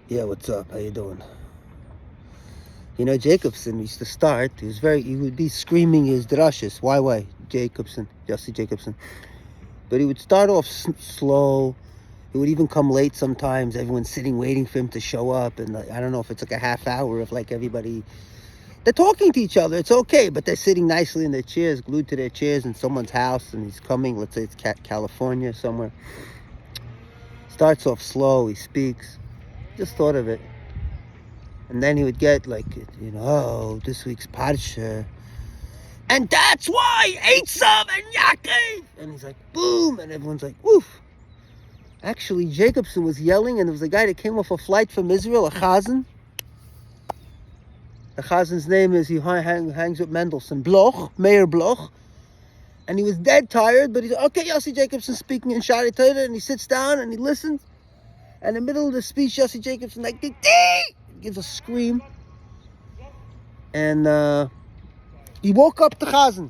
Yeah, what's up? How you doing? You know, Jacobson used to start, he would be screaming his drashas. Why? Jacobson, Jesse Jacobson. But he would start off slow. He would even come late sometimes. Everyone's sitting waiting for him to show up. And I don't know if it's like a half hour of like everybody, they're talking to each other. It's okay, but they're sitting nicely in their chairs, glued to their chairs in someone's house. And he's coming, let's say it's California somewhere. Starts off slow, he speaks. Just thought of it. And then he would get like, oh, this week's Parsha. And that's why Esav and Yaakov. And he's like, boom. And everyone's like, woof. Actually, Jacobson was yelling, and there was a guy that came off a flight from Israel, a chazan. The chazan's name is, he hangs with Mendelssohn, Bloch, Meir Bloch. And he was dead tired, but he's like, okay, Yossi Jacobson speaking in Shari Torah, and he sits down and he listens. And in the middle of the speech, Yossi Jacobson like, dee! Gives a scream, and he woke up the chazan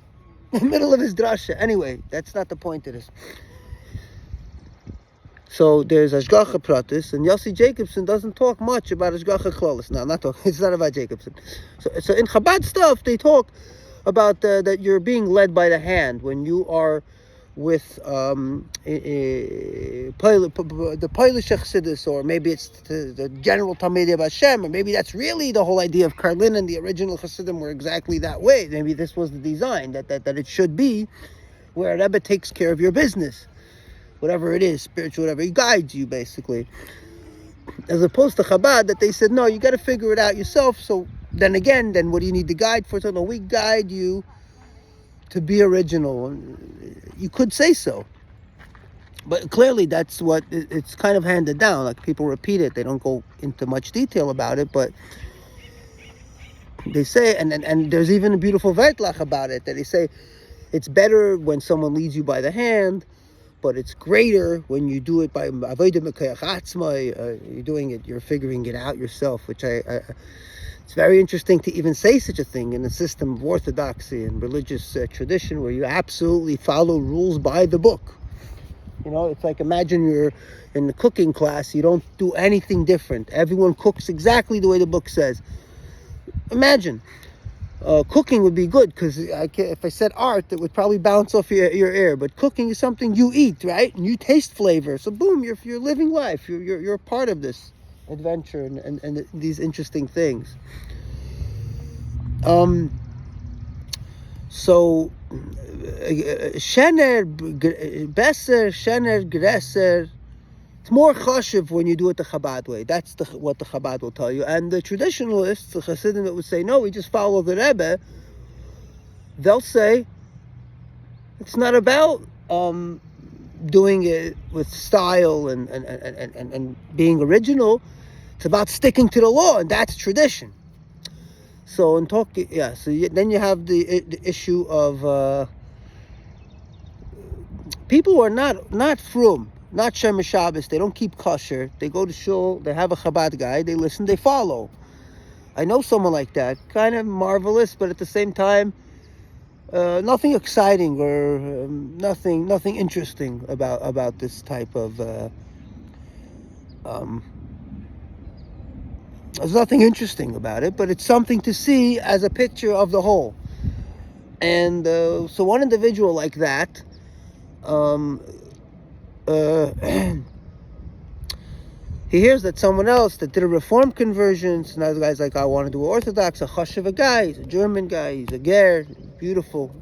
in the middle of his drasha. Anyway, that's not the point of this. So there's Ashgacha Pratis, and Yossi Jacobson doesn't talk much about Ashgacha Klalis. No, I'm not talking. It's not about Jacobson. So in Chabad stuff, they talk about that you're being led by the hand when you are with the Polish Chassidus, or maybe it's the general Talmidei of Hashem, or maybe that's really the whole idea of Karlin and the original Chassidim were exactly that way. Maybe this was the design, that it should be where a Rebbe takes care of your business, whatever it is, spiritual, whatever, he guides you basically. As opposed to Chabad, that they said, no, you got to figure it out yourself. So then what do you need the guide for? So no, we guide you to be original. You could say so, but clearly that's what it's kind of handed down. Like, people repeat it, they don't go into much detail about it, but they say, and there's even a beautiful vertlach about it, that they say it's better when someone leads you by the hand, but it's greater when you do it by avodah mekayach atzmai. You're doing it, you're figuring it out yourself, which it's very interesting to even say such a thing in a system of orthodoxy and religious tradition where you absolutely follow rules by the book. It's like, imagine you're in the cooking class, you don't do anything different. Everyone cooks exactly the way the book says. Imagine. Cooking would be good, because if I said art, it would probably bounce off your ear. But cooking is something you eat, right? And you taste flavor. So boom, you're living life. You're a part of this adventure and these interesting things. So shener besser, shener gresser. It's more chashiv when you do it the Chabad way. That's what the Chabad will tell you. And the traditionalists, the Chassidim that would say, no, we just follow the Rebbe, they'll say it's not about doing it with style and being original. It's about sticking to the law, and that's tradition. So then you have the issue of people who are not frum, not Shemesh Shabbos, they don't keep kosher, they go to shul, they have a Chabad guy, they listen, they follow. I know someone like that, kind of marvelous, but at the same time, nothing exciting or nothing interesting about this type of. There's nothing interesting about it, but it's something to see as a picture of the whole. And so one individual like that, he hears that someone else that did a Reform conversion, so now the guy's like, I want to do Orthodox, a chashiv guy, he's a German guy, he's a ger, beautiful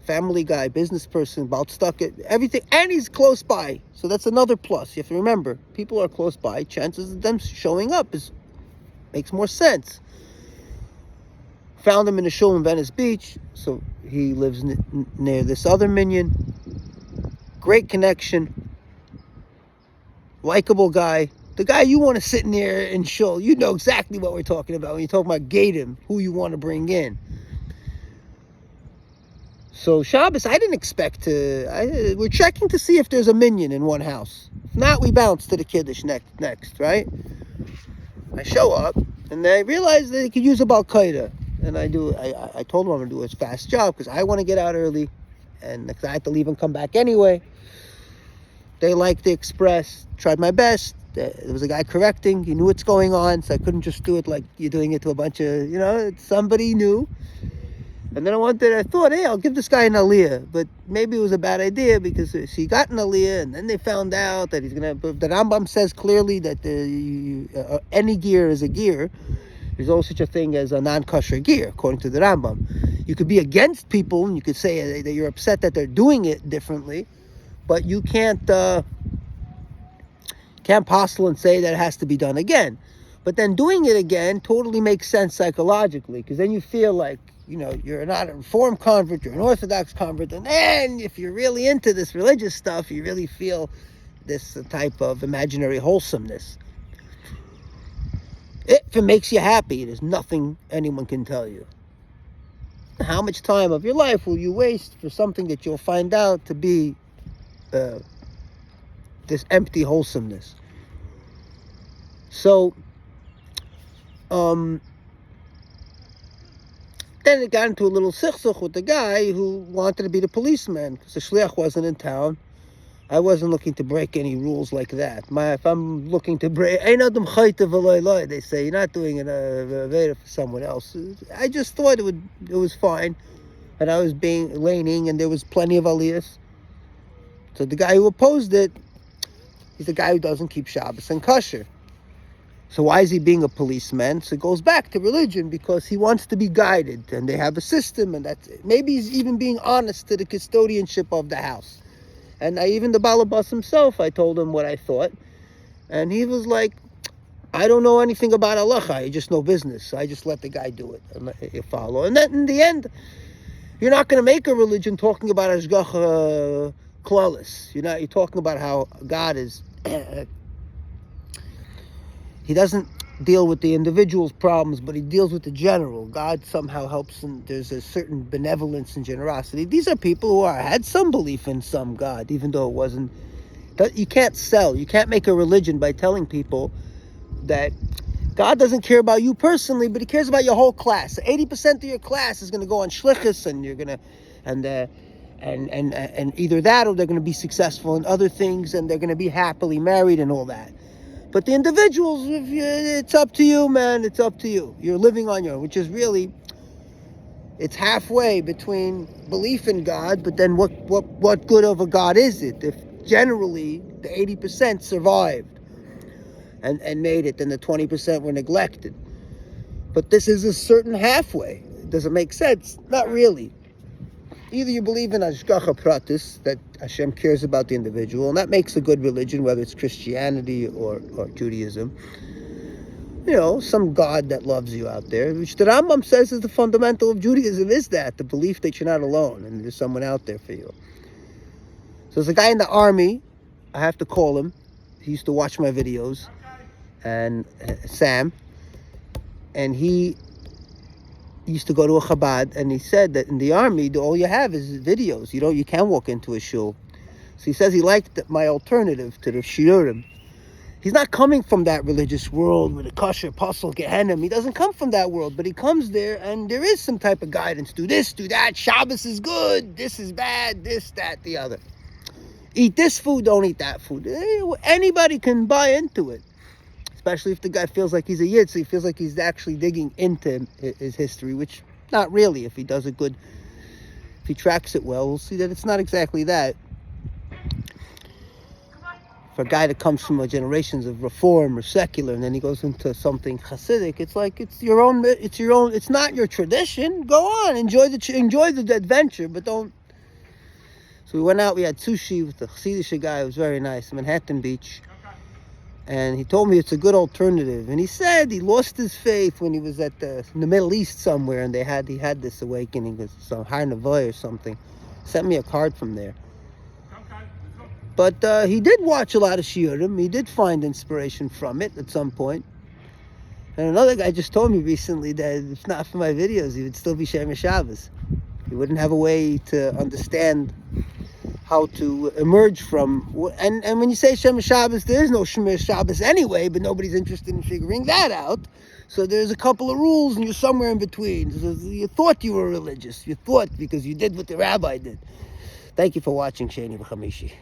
family guy, business person, about stuck it, everything, and he's close by. So that's another plus. You have to remember, people are close by, chances of them showing up makes more sense. Found him in a shul in Venice Beach, so he lives near this other minion. Great connection, likable guy, the guy you want to sit near in shul. You know exactly what we're talking about when you talk about Gadim, who you want to bring in. So Shabbos, I didn't expect we're checking to see if there's a minyan in one house. If not, we bounce to the Kiddush next, right? I show up, and I realize that they could use a Bal Qaeda. And I told them I'm going to do a fast job, because I want to get out early, and I have to leave and come back anyway. They like the express, tried my best, There was a guy correcting. He knew what's going on, so I couldn't just do it like you're doing it to a bunch of, somebody knew. And then I thought, hey, I'll give this guy an aliyah. But maybe it was a bad idea because he got an aliyah, and then they found out that the Rambam says clearly that any gear is a gear. There's no such a thing as a non-kosher gear, according to the Rambam. You could be against people, and you could say that you're upset that they're doing it differently, but you can't postle and say that it has to be done again. But then doing it again totally makes sense psychologically, because then you feel like, you're not a Reformed convert, you're an Orthodox convert, and then if you're really into this religious stuff, you really feel this type of imaginary wholesomeness. If it makes you happy, there's nothing anyone can tell you. How much time of your life will you waste for something that you'll find out to be this empty wholesomeness? So, then it got into a little sichsuch with the guy who wanted to be the policeman, because the shliach wasn't in town. I wasn't looking to break any rules like that. If I'm looking to break, they say, you're not doing an aveda for someone else. I just thought it was fine, and I was being leaning, and there was plenty of aliyahs. So the guy who opposed it, he's the guy who doesn't keep Shabbos and kosher. So why is he being a policeman? So it goes back to religion, because he wants to be guided, and they have a system, and that's it. Maybe he's even being honest to the custodianship of the house. And even the Balabas himself, I told him what I thought, and he was like, I don't know anything about halacha, I just know business, so I just let the guy do it, and you follow. And then in the end, you're not going to make a religion talking about השגחה כללית. You're talking about how God is... He doesn't deal with the individual's problems, but he deals with the general. God somehow helps, and there's a certain benevolence and generosity. These are people who had some belief in some God, even though it wasn't... You can't make a religion by telling people that God doesn't care about you personally, but he cares about your whole class. 80% of your class is going to go on shlichus, and you're going to... And either that, or they're going to be successful in other things, and they're going to be happily married and all that. But the individuals, it's up to you, man. It's up to you. You're living on your own, which is really, it's halfway between belief in God, but then what good of a God is it? If generally the 80% survived and made it, then the 20% were neglected. But this is a certain halfway. Does it make sense? Not really. Either you believe in השגחה פרטית, that Hashem cares about the individual, and that makes a good religion, whether it's Christianity or Judaism. Some God that loves you out there, which the Rambam says is the fundamental of Judaism, is that, the belief that you're not alone, and there's someone out there for you. So there's a guy in the army, I have to call him, he used to watch my videos, and Sam, and he used to go to a Chabad, and he said that in the army, all you have is videos. You can't walk into a shul. So he says he liked my alternative to the shiurim. He's not coming from that religious world with a kosher, apostle, Gehenim. He doesn't come from that world, but he comes there, and there is some type of guidance. Do this, do that. Shabbos is good. This is bad. This, that, the other. Eat this food, don't eat that food. Anybody can buy into it. Especially if the guy feels like he's a yid, so he feels like he's actually digging into his history, which not really. If he does it good, if he tracks it well, we'll see that it's not exactly that. For a guy that comes from generations of reform or secular, and then he goes into something Hasidic, it's your own. It's not your tradition. Go on, enjoy the adventure, but don't. So we went out. We had sushi with the Hasidic guy. It was very nice, Manhattan Beach. And he told me it's a good alternative. And he said he lost his faith when he was in the Middle East somewhere, and he had this awakening, some Har Nevoah or something. Sent me a card from there. But he did watch a lot of shiurim. He did find inspiration from it at some point. And another guy just told me recently that if not for my videos, he would still be Shemesh Shabbos. He wouldn't have a way to understand how to emerge from, and when you say Shemesh Shabbos, there is no Shemesh Shabbos anyway, but nobody's interested in figuring that out. So there's a couple of rules, and you're somewhere in between. So you thought you were religious. You thought because you did what the rabbi did. Thank you for watching, Shani B'Chamishi.